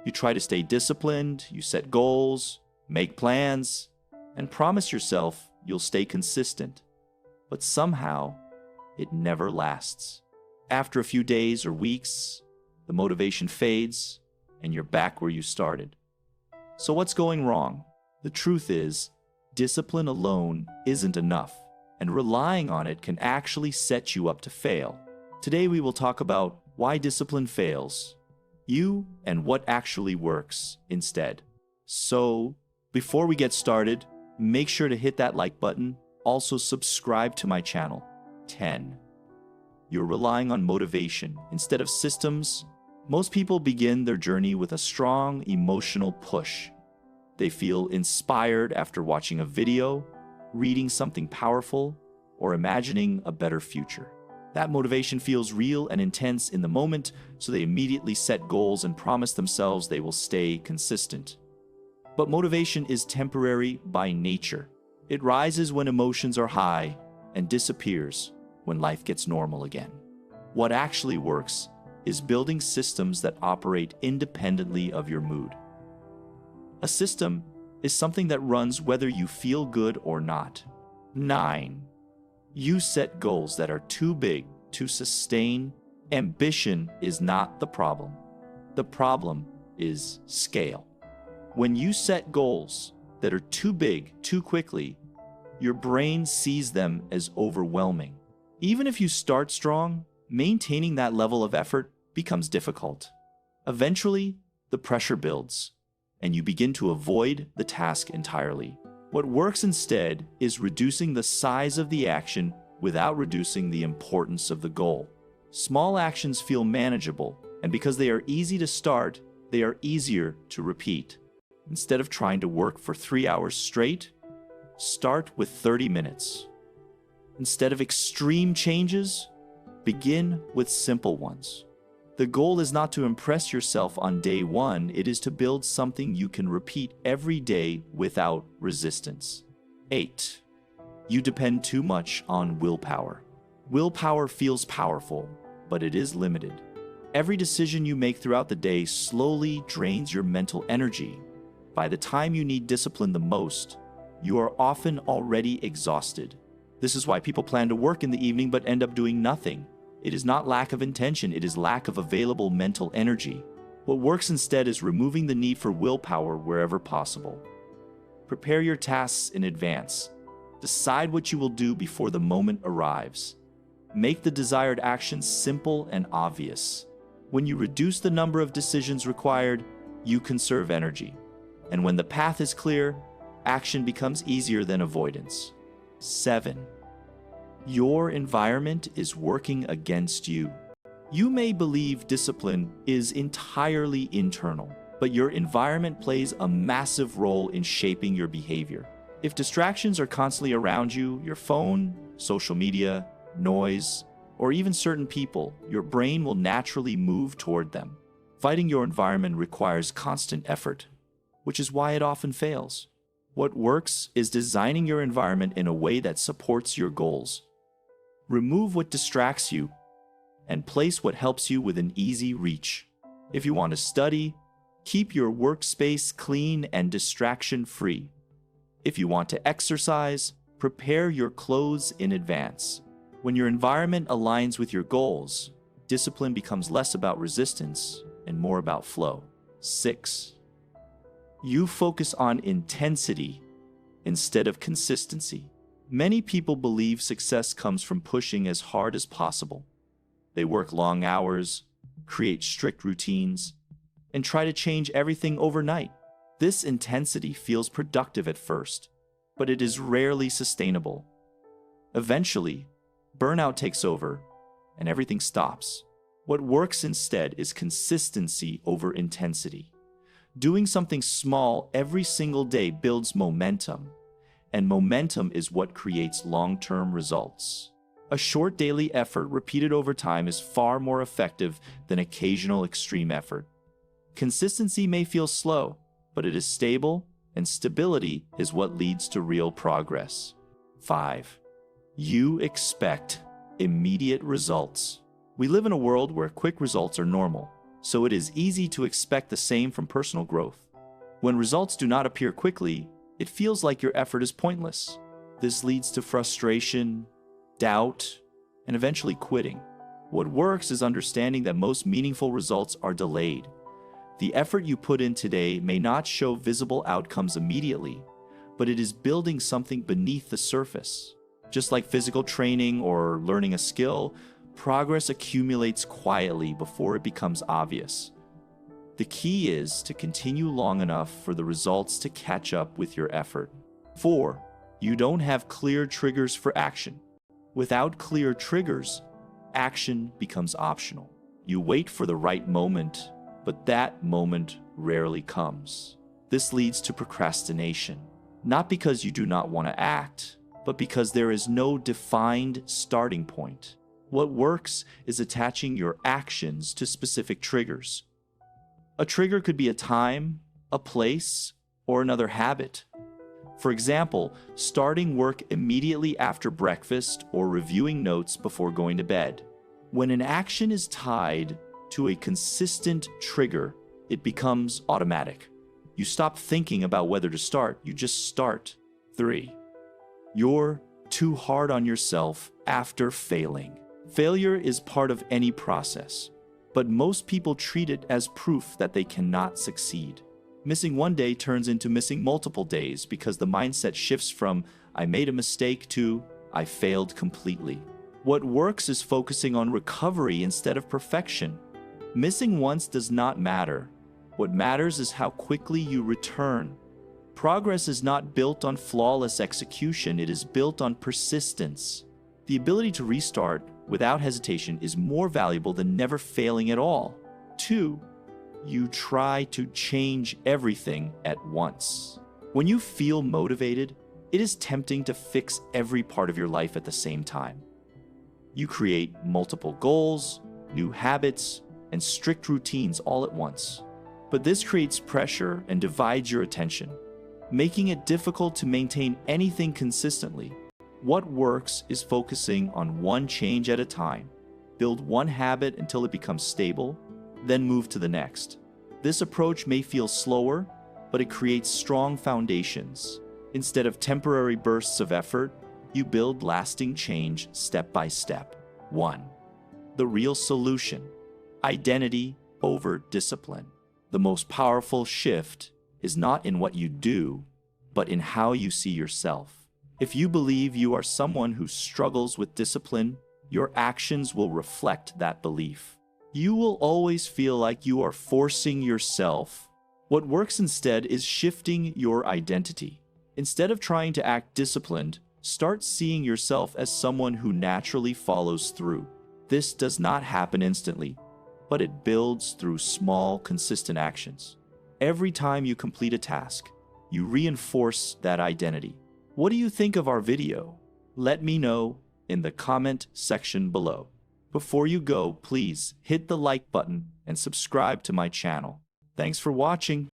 You try to stay disciplined, you set goals, make plans, and promise yourself you'll stay consistent. But somehow, it never lasts. After a few days or weeks, the motivation fades, and you're back where you started. So what's going wrong? The truth is, discipline alone isn't enough, and relying on it can actually set you up to fail. Today we will talk about why discipline fails, you, and what actually works instead. So, before we get started, make sure to hit that like button. Also subscribe to my channel. 10. You're relying on motivation instead of systems. Most people begin their journey with a strong emotional push. They feel inspired after watching a video, reading something powerful, or imagining a better future. That motivation feels real and intense in the moment, so they immediately set goals and promise themselves they will stay consistent. But motivation is temporary by nature. It rises when emotions are high and disappears when life gets normal again. What actually works is building systems that operate independently of your mood. A system is something that runs whether you feel good or not. 9. You set goals that are too big to sustain. Ambition is not the problem. The problem is scale. When you set goals that are too big too quickly, your brain sees them as overwhelming. Even if you start strong, maintaining that level of effort becomes difficult. Eventually, the pressure builds, and you begin to avoid the task entirely. What works instead is reducing the size of the action without reducing the importance of the goal. Small actions feel manageable, and because they are easy to start, they are easier to repeat. Instead of trying to work for 3 hours straight, start with 30 minutes. Instead of extreme changes, begin with simple ones. The goal is not to impress yourself on day one, it is to build something you can repeat every day without resistance. 8. You depend too much on willpower. Willpower feels powerful, but it is limited. Every decision you make throughout the day slowly drains your mental energy. By the time you need discipline the most, you are often already exhausted. This is why people plan to work in the evening but end up doing nothing. It is not lack of intention, it is lack of available mental energy. What works instead is removing the need for willpower wherever possible. Prepare your tasks in advance. Decide what you will do before the moment arrives. Make the desired actions simple and obvious. When you reduce the number of decisions required, you conserve energy. And when the path is clear, action becomes easier than avoidance. 7. Your environment is working against you. You may believe discipline is entirely internal, but your environment plays a massive role in shaping your behavior. If distractions are constantly around you, your phone, social media, noise, or even certain people, your brain will naturally move toward them. Fighting your environment requires constant effort, which is why it often fails. What works is designing your environment in a way that supports your goals. Remove what distracts you and place what helps you within easy reach. If you want to study, keep your workspace clean and distraction-free. If you want to exercise, prepare your clothes in advance. When your environment aligns with your goals, discipline becomes less about resistance and more about flow. 6. You focus on intensity instead of consistency. Many people believe success comes from pushing as hard as possible. They work long hours, create strict routines, and try to change everything overnight. This intensity feels productive at first, but it is rarely sustainable. Eventually, burnout takes over and everything stops. What works instead is consistency over intensity. Doing something small every single day builds momentum, and momentum is what creates long-term results. A short daily effort repeated over time is far more effective than occasional extreme effort. Consistency may feel slow, but it is stable, and stability is what leads to real progress. 5. You expect immediate results. We live in a world where quick results are normal. so it is easy to expect the same from personal growth. When results do not appear quickly, it feels like your effort is pointless. This leads to frustration, doubt, and eventually quitting. What works is understanding that most meaningful results are delayed. The effort you put in today may not show visible outcomes immediately, but it is building something beneath the surface. Just like physical training or learning a skill, progress accumulates quietly before it becomes obvious. The key is to continue long enough for the results to catch up with your effort. 4. You don't have clear triggers for action. Without clear triggers, action becomes optional. You wait for the right moment, but that moment rarely comes. This leads to procrastination, not because you do not want to act, but because there is no defined starting point. What works is attaching your actions to specific triggers. A trigger could be a time, a place, or another habit. For example, starting work immediately after breakfast or reviewing notes before going to bed. When an action is tied to a consistent trigger, it becomes automatic. You stop thinking about whether to start, you just start. 3. You're too hard on yourself after failing. Failure is part of any process, but most people treat it as proof that they cannot succeed. Missing one day turns into missing multiple days because the mindset shifts from "I made a mistake" to "I failed completely." What works is focusing on recovery instead of perfection. Missing once does not matter. What matters is how quickly you return. Progress is not built on flawless execution, it is built on persistence. The ability to restart without hesitation is more valuable than never failing at all. 2. You try to change everything at once. When you feel motivated, it is tempting to fix every part of your life at the same time. You create multiple goals, new habits, and strict routines all at once. But this creates pressure and divides your attention, making it difficult to maintain anything consistently. What works is focusing on one change at a time. Build one habit until it becomes stable, then move to the next. This approach may feel slower, but it creates strong foundations. Instead of temporary bursts of effort, you build lasting change step by step. 1. The real solution: identity over discipline. The most powerful shift is not in what you do, but in how you see yourself. If you believe you are someone who struggles with discipline, your actions will reflect that belief. You will always feel like you are forcing yourself. What works instead is shifting your identity. Instead of trying to act disciplined, start seeing yourself as someone who naturally follows through. This does not happen instantly, but it builds through small, consistent actions. Every time you complete a task, you reinforce that identity. What do you think of our video? Let me know in the comment section below. Before you go, please hit the like button and subscribe to my channel. Thanks for watching.